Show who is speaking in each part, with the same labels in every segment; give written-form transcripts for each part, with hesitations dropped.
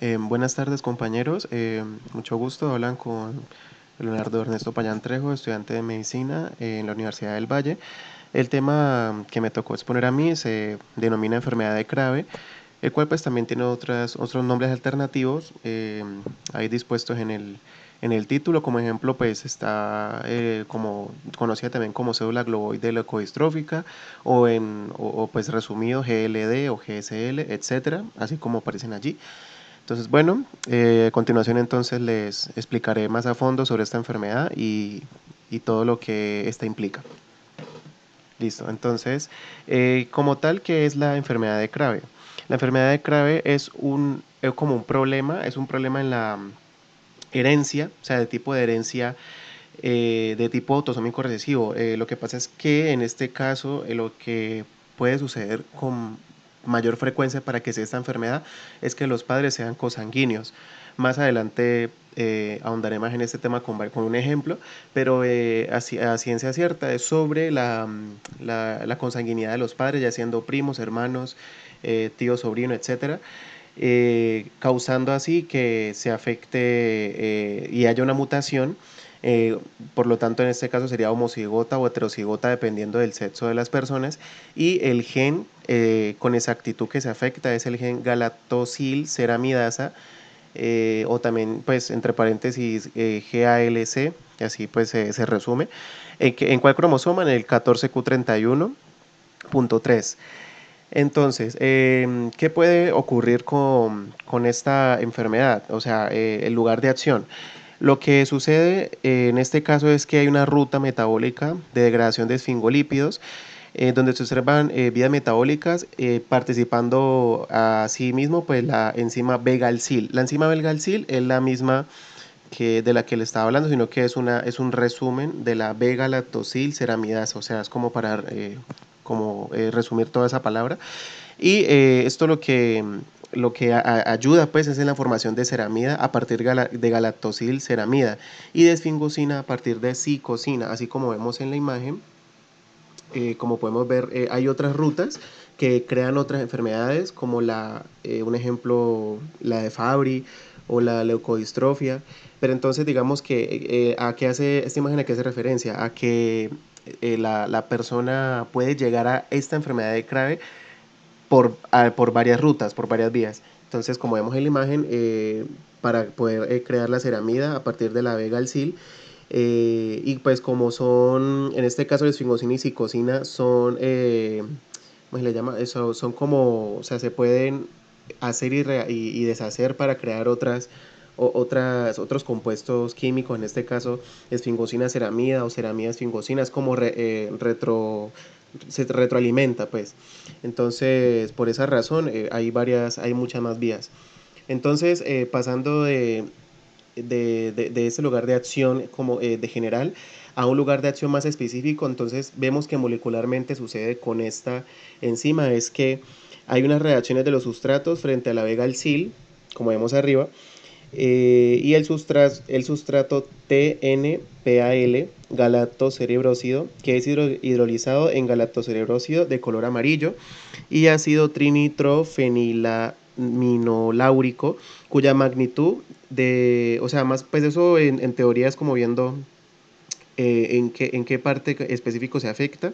Speaker 1: Buenas tardes, compañeros. Mucho gusto. Hablan con Leonardo Ernesto Payán Trejo, estudiante de medicina en la Universidad del Valle. El tema que me tocó exponer a mí se denomina enfermedad de Crave, el cual pues también tiene otros nombres alternativos ahí dispuestos en el título. Como ejemplo, pues está como conocida también como cédula globoide leucodistrófica o pues resumido GLD o GSL, etcétera, así como aparecen allí. Entonces, bueno, a continuación entonces les explicaré más a fondo sobre esta enfermedad y todo lo que esta implica. Listo, entonces, como tal, ¿qué es la enfermedad de Crave? La enfermedad de Crave es como un problema, es un problema en la herencia, o sea, de tipo de herencia de tipo autosómico recesivo. Lo que pasa es que en este caso lo que puede suceder con mayor frecuencia para que sea esta enfermedad es que los padres sean cosanguíneos. Más adelante ahondaré más en este tema con un ejemplo, pero a ciencia cierta es sobre la consanguinidad de los padres, ya siendo primos, hermanos, tío, sobrino, etcétera, causando así que se afecte y haya una mutación. eh, por lo tanto, en este caso sería homocigota o heterocigota dependiendo del sexo de las personas. Y el gen con exactitud que se afecta es el gen galactosilceramidasa, o también pues entre paréntesis GALC, y así pues se resume. ¿En cuál cromosoma? En el 14q31.3. Entonces, ¿qué puede ocurrir con esta enfermedad? O sea, el lugar de acción. Lo que sucede en este caso es que hay una ruta metabólica de degradación de esfingolípidos, donde se observan vías metabólicas participando a sí mismo pues la enzima Begalcil. La enzima Begalcil es la misma de la que le estaba hablando, sino que es un resumen de la Beta-lactosil-ceramidasa, o sea, es como para resumir toda esa palabra. Y esto lo que ayuda pues es en la formación de ceramida a partir de galactosil ceramida y de esfingosina a partir de psicosina, así como vemos en la imagen. Como podemos ver, hay otras rutas que crean otras enfermedades, como un ejemplo, la de Fabry o la leucodistrofia. Pero entonces, digamos que a qué hace esta imagen, a qué hace referencia, a que la persona puede llegar a esta enfermedad de Crave por varias rutas, por varias vías. Entonces, como vemos en la imagen, para poder crear la ceramida a partir de la Begalcil, y pues como son, en este caso, esfingosina y psicosina son, ¿cómo se le llama? Eso, son como, o sea, se pueden hacer y deshacer para crear otros compuestos químicos, en este caso esfingosina ceramida o ceramida esfingosina, es como se retroalimenta pues. Entonces, por esa razón, hay muchas más vías. Entonces, pasando de ese lugar de acción como de general a un lugar de acción más específico, entonces vemos que molecularmente sucede con esta enzima, es que hay unas reacciones de los sustratos frente a la Begalcil, como vemos arriba, y el sustrato TNPAL, galactocerebrócido, que es hidrolizado en galactocerebrócido de color amarillo, y ácido trinitrofenilaminoláurico, cuya magnitud o sea, más, pues eso en teoría es como viendo en qué parte específico se afecta.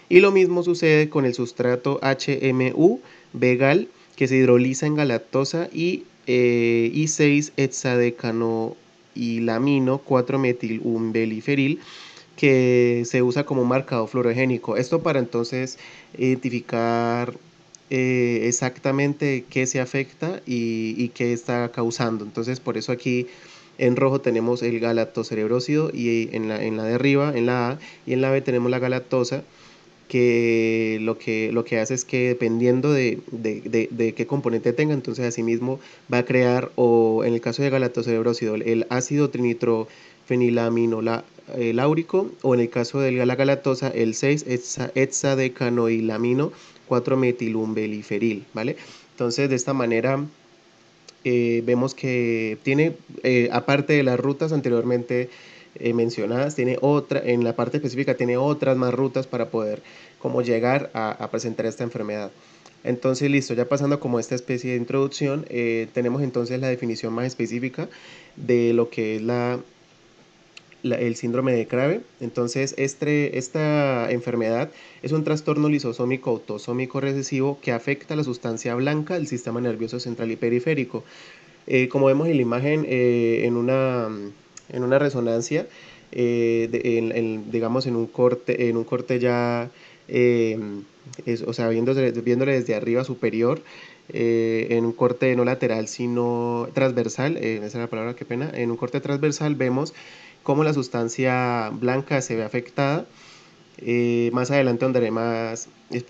Speaker 1: Y lo mismo sucede con el sustrato HMU vegal, que se hidroliza en galactosa y 6 hexadecanoilamino 4-metilumbeliferil, que se usa como marcador fluorogénico. Esto para entonces identificar exactamente qué se afecta y qué está causando. Entonces, por eso aquí en rojo tenemos el galactocerebrócido y en la de arriba, en la A, y en la B tenemos la galactosa, que lo que hace es que dependiendo de qué componente tenga, entonces asimismo va a crear, o en el caso de galactocerebrócido, el ácido trinitrofenilamino láurico, o en el caso de la galactosa, el 6 hexadecanoilamino 4-metilumbeliferil, ¿vale? Entonces, de esta manera vemos que tiene, aparte de las rutas anteriormente mencionadas, tiene otra, en la parte específica tiene otras más rutas para poder como llegar a presentar esta enfermedad. Entonces, listo, ya pasando como esta especie de introducción, tenemos entonces la definición más específica de lo que es el síndrome de Krabbe. Entonces, esta enfermedad es un trastorno lisosómico autosómico recesivo que afecta a la sustancia blanca del sistema nervioso central y periférico. Como vemos en la imagen, en una resonancia, digamos en un corte ya, eh, o sea, viéndole desde arriba superior, en un corte no lateral sino transversal, esa es la palabra, qué pena, en un corte transversal vemos cómo la sustancia blanca se ve afectada. Más adelante andaré más,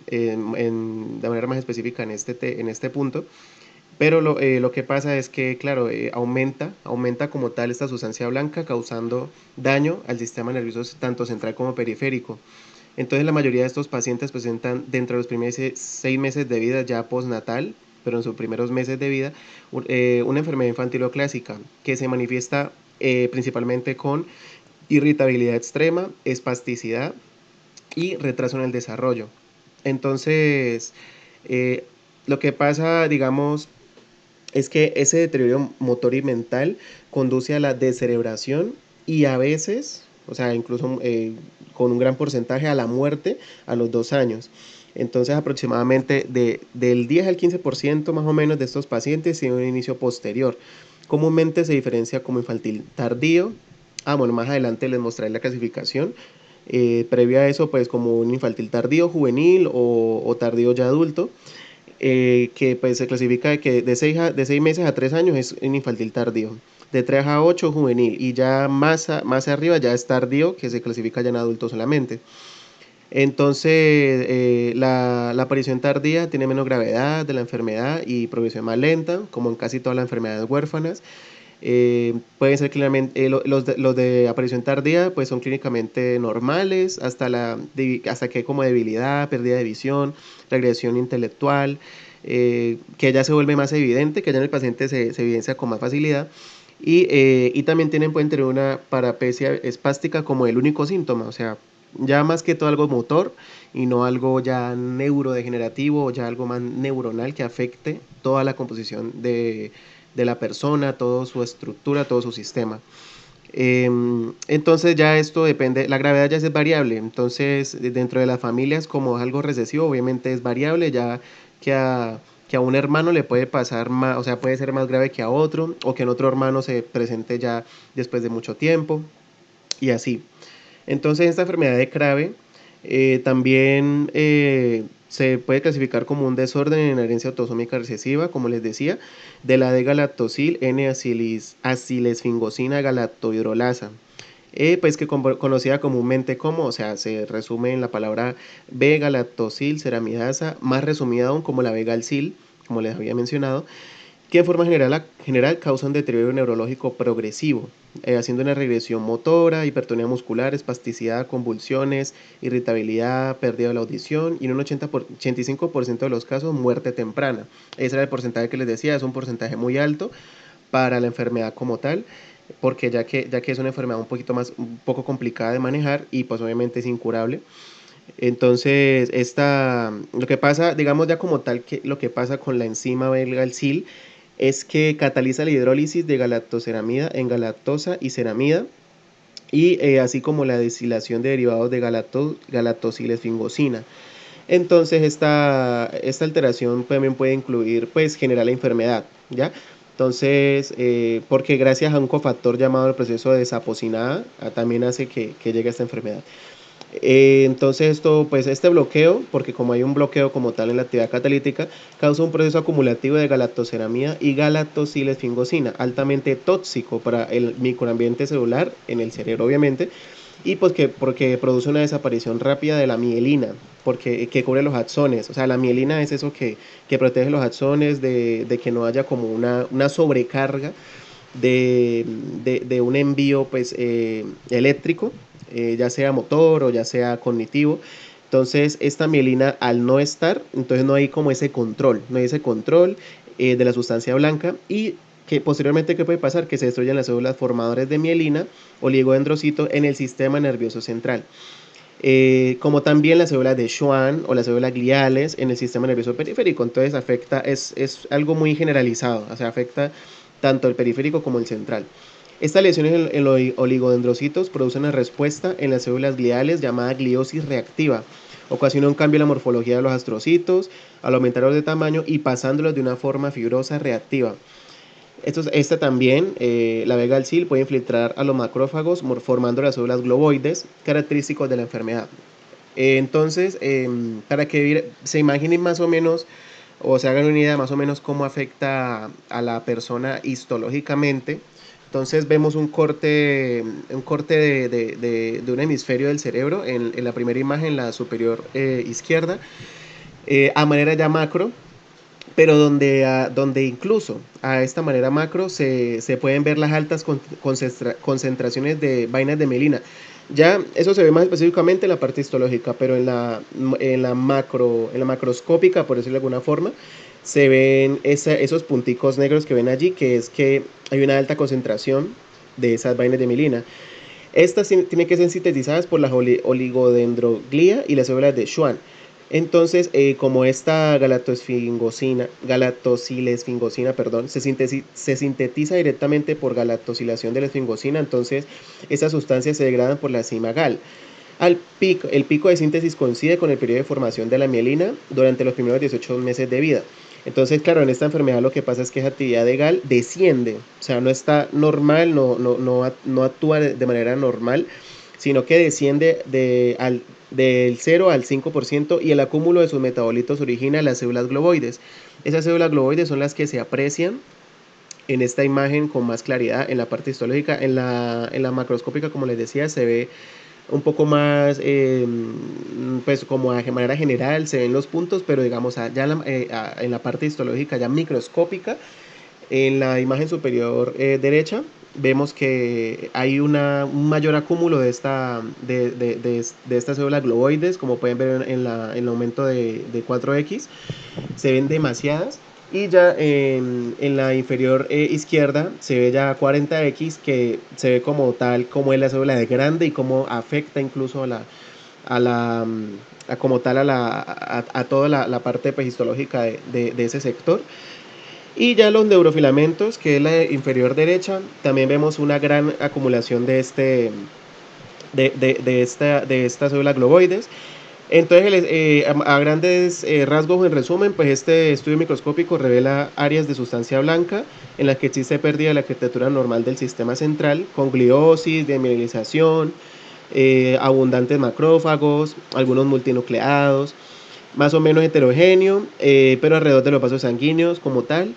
Speaker 1: de manera más específica en este punto. Pero lo que pasa es que, claro, aumenta como tal esta sustancia blanca, causando daño al sistema nervioso tanto central como periférico. Entonces la mayoría de estos pacientes presentan dentro de los primeros 6 meses de vida ya postnatal, pero en sus primeros meses de vida, una enfermedad infantiloclásica que se manifiesta principalmente con irritabilidad extrema, espasticidad y retraso en el desarrollo. Entonces, eh, lo que pasa, digamos, es que ese deterioro motor y mental conduce a la descerebración y a veces, o sea, incluso con un gran porcentaje a la muerte a los 2 años. Entonces, aproximadamente del 10 al 15% más o menos de estos pacientes tienen un inicio posterior. Comúnmente se diferencia como infantil tardío. Bueno, más adelante les mostraré la clasificación. Previo a eso, pues como un infantil tardío, juvenil o tardío ya adulto, que pues se clasifica de que de 6 meses a 3 años es un infantil tardío, de 3 a 8 juvenil, y ya más arriba ya es tardío, que se clasifica ya en adultos solamente. Entonces, la aparición tardía tiene menos gravedad de la enfermedad y progresión más lenta, como en casi todas las enfermedades huérfanas. Pueden ser clínicamente, los de aparición tardía pues son clínicamente normales hasta que hay como debilidad, pérdida de visión, regresión intelectual, que ya se vuelve más evidente, que ya en el paciente se evidencia con más facilidad. Y también pueden tener una parapecia espástica como el único síntoma, o sea, ya más que todo algo motor y no algo ya neurodegenerativo o ya algo más neuronal que afecte toda la composición de la persona, toda su estructura, todo su sistema. Entonces ya esto depende, la gravedad ya es variable, entonces dentro de las familias como es algo recesivo obviamente es variable, ya que que a un hermano le puede pasar más, o sea, puede ser más grave que a otro, o que en otro hermano se presente ya después de mucho tiempo, y así. Entonces esta enfermedad de Krabbe también se puede clasificar como un desorden en herencia autosómica recesiva, como les decía, de la D-galactosil N-acilesfingosina galactohidrolasa, pues que conocida comúnmente como, o sea, se resume en la palabra B-galactosil ceramidasa, más resumida aún como la B-galcil, como les había mencionado, que en forma general causa un deterioro neurológico progresivo, haciendo una regresión motora, hipertonía muscular, espasticidad, convulsiones, irritabilidad, pérdida de la audición y en un 85% de los casos muerte temprana. Ese era el porcentaje que les decía, es un porcentaje muy alto para la enfermedad como tal, porque ya que es una enfermedad un poco complicada de manejar y pues obviamente es incurable. Entonces, lo que pasa, digamos ya como tal, que lo que pasa con la enzima belgalcil es que cataliza la hidrólisis de galactoceramida en galactosa y ceramida, y así como la deshilación de derivados de galactosilesfingosina. Entonces, esta alteración también puede incluir, pues, generar la enfermedad, ¿ya? Entonces, porque gracias a un cofactor llamado el proceso de desapocinada, también hace que llegue esta enfermedad. Entonces pues este bloqueo, porque como hay un bloqueo como tal en la actividad catalítica, causa un proceso acumulativo de galactoceramida y galactosilesfingosina, altamente tóxico para el microambiente celular en el cerebro obviamente, y pues porque produce una desaparición rápida de la mielina, que cubre los axones. O sea, la mielina es eso que protege los axones de que no haya como una sobrecarga de un envío pues eléctrico, ya sea motor o ya sea cognitivo. Entonces esta mielina al no estar, entonces no hay como ese control, no hay ese control de la sustancia blanca, y que posteriormente, ¿qué puede pasar? Que se destruyen las células formadoras de mielina, oligodendrocitos, en el sistema nervioso central. como también las células de Schwann o las células gliales en el sistema nervioso periférico. Entonces afecta, es algo muy generalizado, o sea, afecta tanto el periférico como el central. Estas lesiones en los oligodendrocitos producen una respuesta en las células gliales llamada gliosis reactiva. Ocasiona un cambio en la morfología de los astrocitos al aumentarlos de tamaño y pasándolos de una forma fibrosa reactiva. Esta también, la Vega-Sil, puede infiltrar a los macrófagos formando las células globoides característicos de la enfermedad. Entonces, para que se imaginen más o menos o se hagan una idea más o menos cómo afecta a la persona histológicamente, entonces vemos un corte de un hemisferio del cerebro en la primera imagen, la superior izquierda, a manera ya macro, pero donde incluso a esta manera macro se pueden ver las altas concentraciones de vainas de mielina. Ya eso se ve más específicamente en la parte histológica, pero en la macroscópica, por decirlo de alguna forma, se ven esos punticos negros que ven allí, que es que hay una alta concentración de esas vainas de mielina. Estas tienen que ser sintetizadas por la oligodendroglía y las células de Schwann. Entonces, como esta galactosilesfingosina, se sintetiza directamente por galactosilación de la esfingosina, entonces estas sustancias se degradan por la enzima GAL. El pico de síntesis coincide con el periodo de formación de la mielina durante los primeros 18 meses de vida. Entonces, claro, en esta enfermedad lo que pasa es que esa actividad de GAL desciende, o sea, no está normal, no actúa de manera normal, sino que desciende del 0 al 5% y el acúmulo de sus metabolitos origina las células globoides. Esas células globoides son las que se aprecian en esta imagen con más claridad en la parte histológica. En la macroscópica, como les decía, se ve un poco más, pues como de manera general se ven los puntos, pero digamos ya en la parte histológica ya microscópica, en la imagen superior derecha, vemos que hay un mayor acúmulo de estas células globoides, como pueden ver en el aumento de 4X, se ven demasiadas. Y ya en la inferior izquierda se ve ya 40X, que se ve como tal, como es la célula de grande y cómo afecta incluso a la como tal a toda la parte histológica de ese sector. Y ya los neurofilamentos, que es la inferior derecha, también vemos una gran acumulación de estas células globoides. Entonces, a grandes rasgos, en resumen, pues este estudio microscópico revela áreas de sustancia blanca en las que existe pérdida de la arquitectura normal del sistema central, con gliosis, demielinización, abundantes macrófagos, algunos multinucleados, más o menos heterogéneo, pero alrededor de los vasos sanguíneos como tal.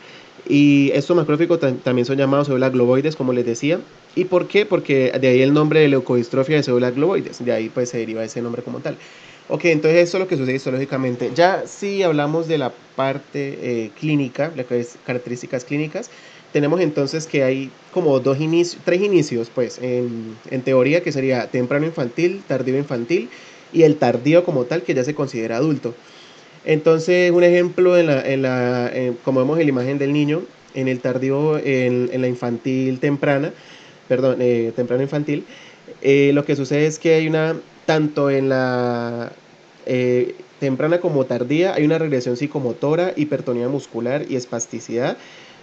Speaker 1: Y estos macrófagos también son llamados células globoides, como les decía. ¿Y por qué? Porque de ahí el nombre de leucodistrofia de células globoides. De ahí pues se deriva ese nombre como tal. Ok, entonces eso es lo que sucede histológicamente. Ya si hablamos de la parte clínica, lo que es características clínicas, tenemos entonces que hay como tres inicios, pues, en teoría, que sería temprano infantil, tardío infantil y el tardío como tal, que ya se considera adulto. Entonces, un ejemplo, como vemos en la imagen del niño, en el tardío, en la infantil temprana, perdón, temprano infantil, lo que sucede es que hay tanto en la temprana como tardía, hay una regresión psicomotora, hipertonía muscular y espasticidad,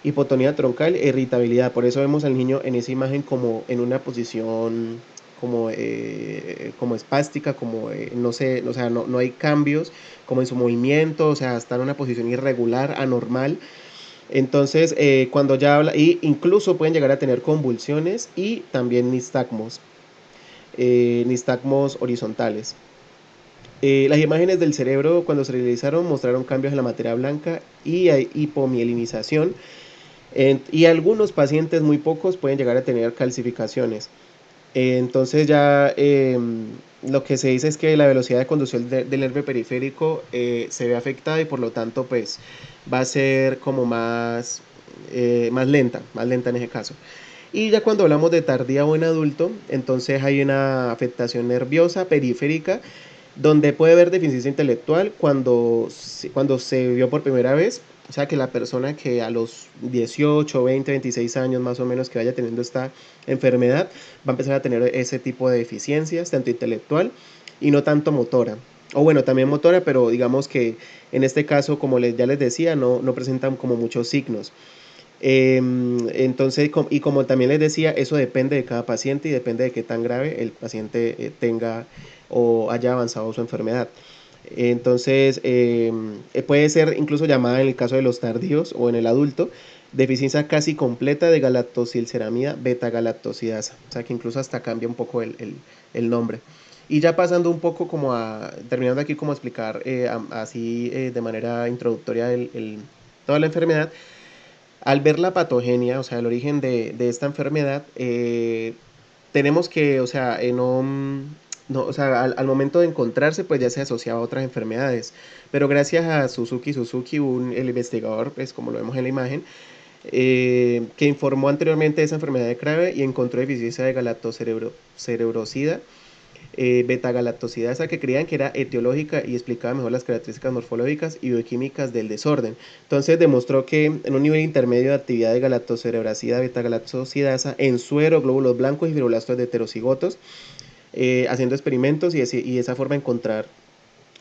Speaker 1: hipotonía troncal e irritabilidad. Por eso vemos al niño en esa imagen como en una posición como espástica, como no sé, o sea, no hay cambios como en su movimiento, o sea, está en una posición irregular, anormal. Entonces, cuando ya habla, y incluso pueden llegar a tener convulsiones y también nistagmos horizontales. Las imágenes del cerebro cuando se realizaron mostraron cambios en la materia blanca y hay hipomielinización. Y algunos pacientes, muy pocos, pueden llegar a tener calcificaciones. Entonces ya lo que se dice es que la velocidad de conducción del nervio periférico se ve afectada y por lo tanto pues va a ser como más lenta en ese caso. Y ya cuando hablamos de tardía o en adulto, entonces hay una afectación nerviosa periférica donde puede haber deficiencia intelectual cuando se vio por primera vez. O sea, que la persona que a los 18, 20, 26 años más o menos que vaya teniendo esta enfermedad va a empezar a tener ese tipo de deficiencias, tanto intelectual y no tanto motora. O bueno, también motora, pero digamos que en este caso, como ya les decía, no presentan como muchos signos. Entonces, y como también les decía, eso depende de cada paciente y depende de qué tan grave el paciente tenga o haya avanzado su enfermedad. Entonces, puede ser incluso llamada en el caso de los tardíos o en el adulto, deficiencia casi completa de galactosilceramida beta-galactosidasa. O sea que incluso hasta cambia un poco el nombre. Y ya pasando un poco como terminando aquí como a explicar así de manera introductoria toda la enfermedad, al ver la patogenia, o sea, el origen de esta enfermedad, tenemos que, o sea, no, o sea, al momento de encontrarse, pues ya se asociaba a otras enfermedades. Pero gracias a Suzuki, el investigador, pues como lo vemos en la imagen, que informó anteriormente de esa enfermedad de Crave y encontró deficiencia de galactocerebrosida beta-galactosidasa que creían que era etiológica y explicaba mejor las características morfológicas y bioquímicas del desorden. Entonces demostró que en un nivel intermedio de actividad de galactocerebrasida beta-galactosidasa en suero, glóbulos blancos y fibroblastos de heterocigotos, haciendo experimentos y de esa forma encontrar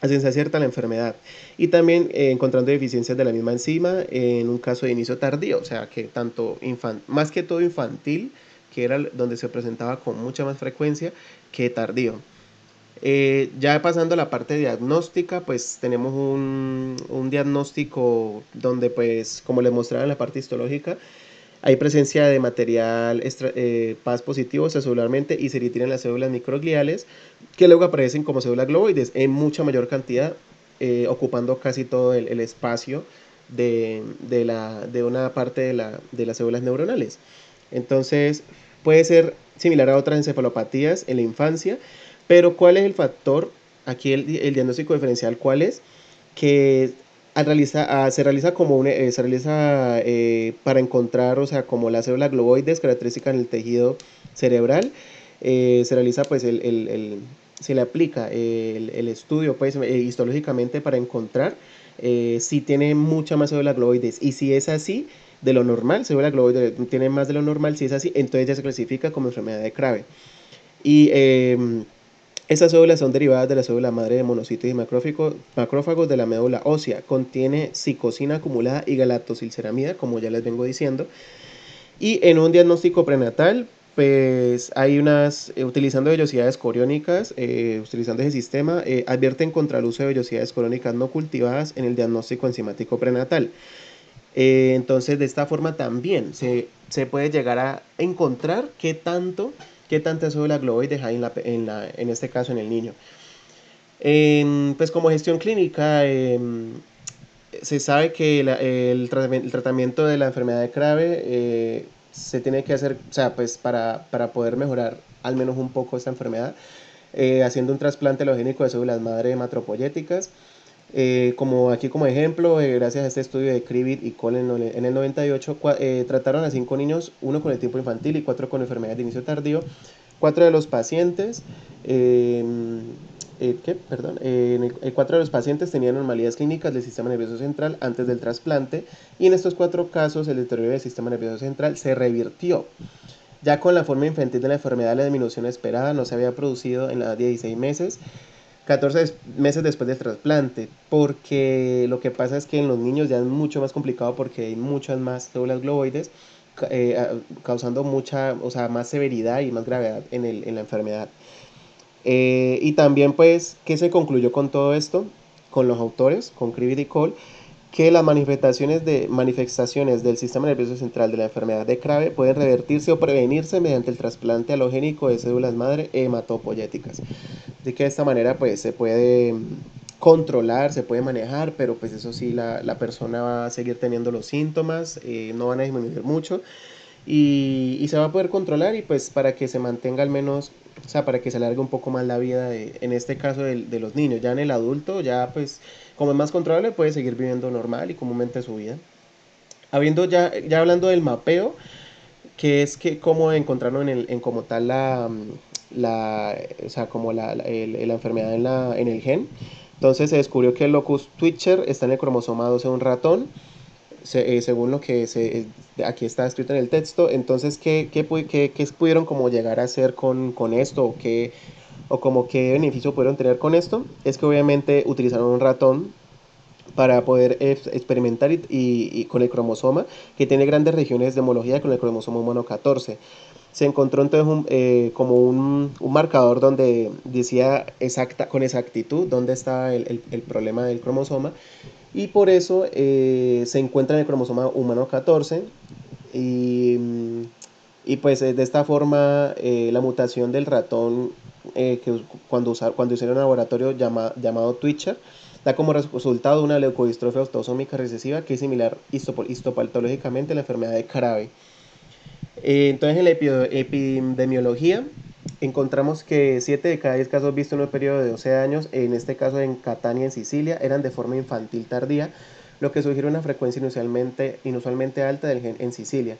Speaker 1: a ciencia cierta la enfermedad. Y también encontrando deficiencias de la misma enzima en un caso de inicio tardío, o sea que tanto más que todo infantil, que era donde se presentaba con mucha más frecuencia, que tardío. Ya pasando a la parte diagnóstica, pues tenemos un diagnóstico donde, pues, como les mostraba en la parte histológica, hay presencia de material PAS positivo extracelularmente y se retiran las células microgliales, que luego aparecen como células globoides en mucha mayor cantidad, ocupando casi todo el espacio de una parte de las células neuronales. Entonces, puede ser similar a otras encefalopatías en la infancia, pero ¿cuál es el factor? Aquí el diagnóstico diferencial, ¿cuál es? Que se realiza para encontrar, o sea, como las células globoides características en el tejido cerebral, se realiza pues se le aplica el estudio pues histológicamente para encontrar si tiene mucha más células globoides y si es así, de lo normal, célula globoide tiene más de lo normal, si es así, entonces ya se clasifica como enfermedad de Crave. Y estas células son derivadas de la célula madre de monocitos y macrófagos de la médula ósea. Contiene psicosina acumulada y galactosilceramida, como ya les vengo diciendo. Y en un diagnóstico prenatal, pues hay utilizando vellosidades coriónicas, utilizando ese sistema, advierten contra el uso de vellosidades coriónicas no cultivadas en el diagnóstico enzimático prenatal. Entonces, de esta forma también se puede llegar a encontrar qué tanta célula globoides hay en este caso en el niño. Pues como gestión clínica, se sabe que el tratamiento de la enfermedad de Crave se tiene que hacer, o sea, pues para poder mejorar al menos un poco esta enfermedad, haciendo un trasplante alogénico de células madre hematopoyéticas. Como aquí como ejemplo, gracias a este estudio de Krivit y Cole en el 98, trataron a 5 niños, uno con el tipo infantil y 4 con enfermedades de inicio tardío. 4 de los pacientes, Perdón, 4 de los pacientes tenían normalidades clínicas del sistema nervioso central antes del trasplante y en estos 4 casos el deterioro del sistema nervioso central se revirtió. Ya con la forma infantil de la enfermedad, la disminución esperada no se había producido en la edad de 16 meses, 14 meses después del trasplante, porque lo que pasa es que en los niños ya es mucho más complicado porque hay muchas más células globoides, causando mucha, o sea, más severidad y más gravedad en la enfermedad. Y también, pues, ¿qué se concluyó con todo esto? Con los autores, con Krivit y Cole, que las manifestaciones del sistema nervioso central de la enfermedad de Crave pueden revertirse o prevenirse mediante el trasplante alogénico de células madre hematopoyéticas. Así que de esta manera pues se puede controlar, se puede manejar, pero pues eso sí, la persona va a seguir teniendo los síntomas, no van a disminuir mucho y se va a poder controlar y pues para que se mantenga al menos, o sea, para que se alargue un poco más la vida en este caso de los niños. Ya en el adulto, ya pues como es más controlable, puede seguir viviendo normal y comúnmente su vida. Ya hablando del mapeo, que es que cómo encontraron en como tal o sea, como la enfermedad en el gen. Entonces se descubrió que el locus twitcher está en el cromosoma 12 de un ratón, según lo que aquí está escrito en el texto. Entonces, ¿qué pudieron como llegar a hacer con esto? o como qué beneficio pudieron tener con esto, es que obviamente utilizaron un ratón para poder experimentar y con el cromosoma, que tiene grandes regiones de homología con el cromosoma humano 14. Se encontró entonces como un marcador donde decía con exactitud dónde estaba el problema del cromosoma, y por eso se encuentra en el cromosoma humano 14, y, y pues de esta forma la mutación del ratón cuando hicieron un laboratorio llamado Twitcher da como resultado una leucodistrofia autosómica recesiva que es similar histopatológicamente a la enfermedad de Krabbe. Entonces en la epidemiología encontramos que 7 de cada 10 casos vistos en un periodo de 12 años, en este caso en Catania, en Sicilia, eran de forma infantil tardía, lo que sugiere una frecuencia inusualmente alta del gen en Sicilia.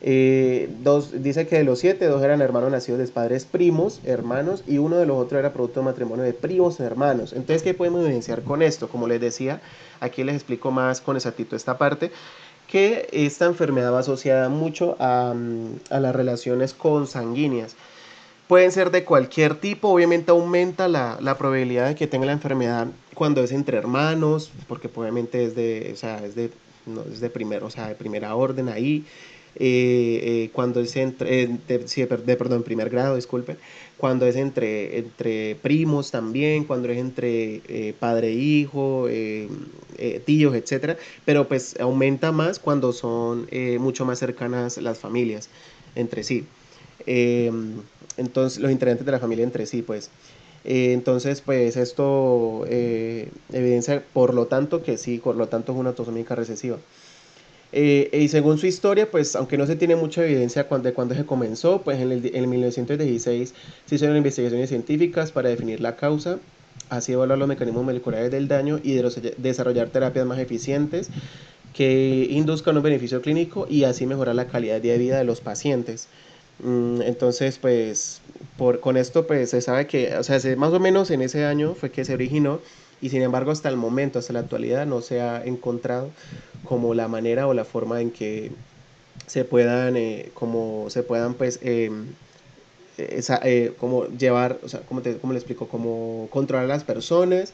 Speaker 1: Dice que de los 7, 2 eran hermanos nacidos de padres primos, hermanos, y uno de los otros era producto de matrimonio de primos hermanos. Entonces, ¿qué podemos evidenciar con esto? Como les decía, aquí les explico más con exactitud esta parte, que esta enfermedad va asociada mucho a las relaciones consanguíneas. Pueden ser de cualquier tipo, obviamente aumenta la probabilidad de que tenga la enfermedad cuando es entre hermanos, porque obviamente o sea, no, es de, o sea, de primera orden ahí. Cuando es sí, perdón, primer grado, disculpen, cuando es entre primos también, cuando es entre padre e hijo, tíos, etcétera, pero pues aumenta más cuando son mucho más cercanas las familias entre sí. Eh, entonces, los integrantes de la familia entre sí, pues. Entonces, pues esto evidencia, por lo tanto, que sí, por lo tanto es una autosómica recesiva. Y según su historia, pues aunque no se tiene mucha evidencia de cuándo se comenzó, pues en 1916 se hicieron investigaciones científicas para definir la causa, así evaluar los mecanismos moleculares del daño y desarrollar terapias más eficientes que induzcan un beneficio clínico y así mejorar la calidad de vida de los pacientes. Entonces, pues, con esto, pues, se sabe que, o sea, más o menos en ese año fue que se originó y sin embargo hasta el momento, hasta la actualidad, no se ha encontrado como la manera o la forma en que se puedan, pues, como llevar, o sea, ¿cómo le explico? Como controlar a las personas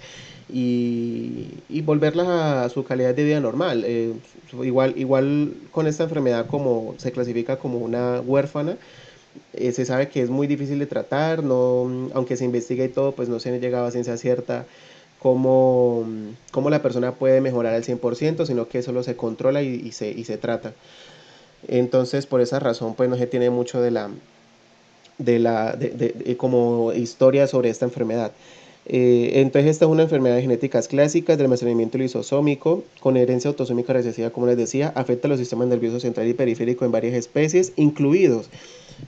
Speaker 1: y volverlas a su calidad de vida normal. Igual con esta enfermedad como se clasifica como una huérfana, se sabe que es muy difícil de tratar, no, aunque se investiga y todo, pues no se ha llegado a ciencia cierta cómo la persona puede mejorar al 100%, sino que solo se controla y se trata. Entonces, por esa razón, pues no se tiene mucho como historia sobre esta enfermedad. Entonces esta es una enfermedad de genéticas clásicas del almacenamiento lisosómico con herencia autosómica recesiva, como les decía, afecta a los sistemas nerviosos central y periférico en varias especies, incluidos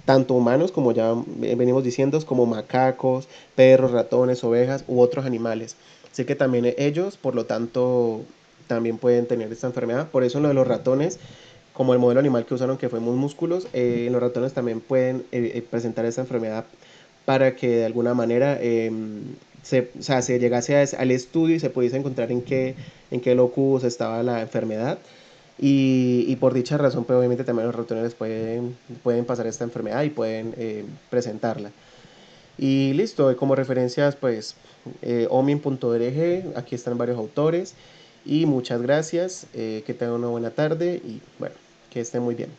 Speaker 1: tanto humanos, como ya venimos diciendo, como macacos, perros, ratones, ovejas u otros animales. Así que también ellos, por lo tanto, también pueden tener esta enfermedad. Por eso en lo de los ratones, como el modelo animal que usaron que fue muy músculos, los ratones también pueden presentar esta enfermedad para que de alguna manera o sea, se llegase al estudio y se pudiese encontrar en qué locus estaba la enfermedad. Y por dicha razón, pues obviamente también los ratones pueden pasar esta enfermedad y pueden presentarla. Y listo, como referencias, pues omin.org, aquí están varios autores. Y muchas gracias, que tengan una buena tarde y bueno, que estén muy bien.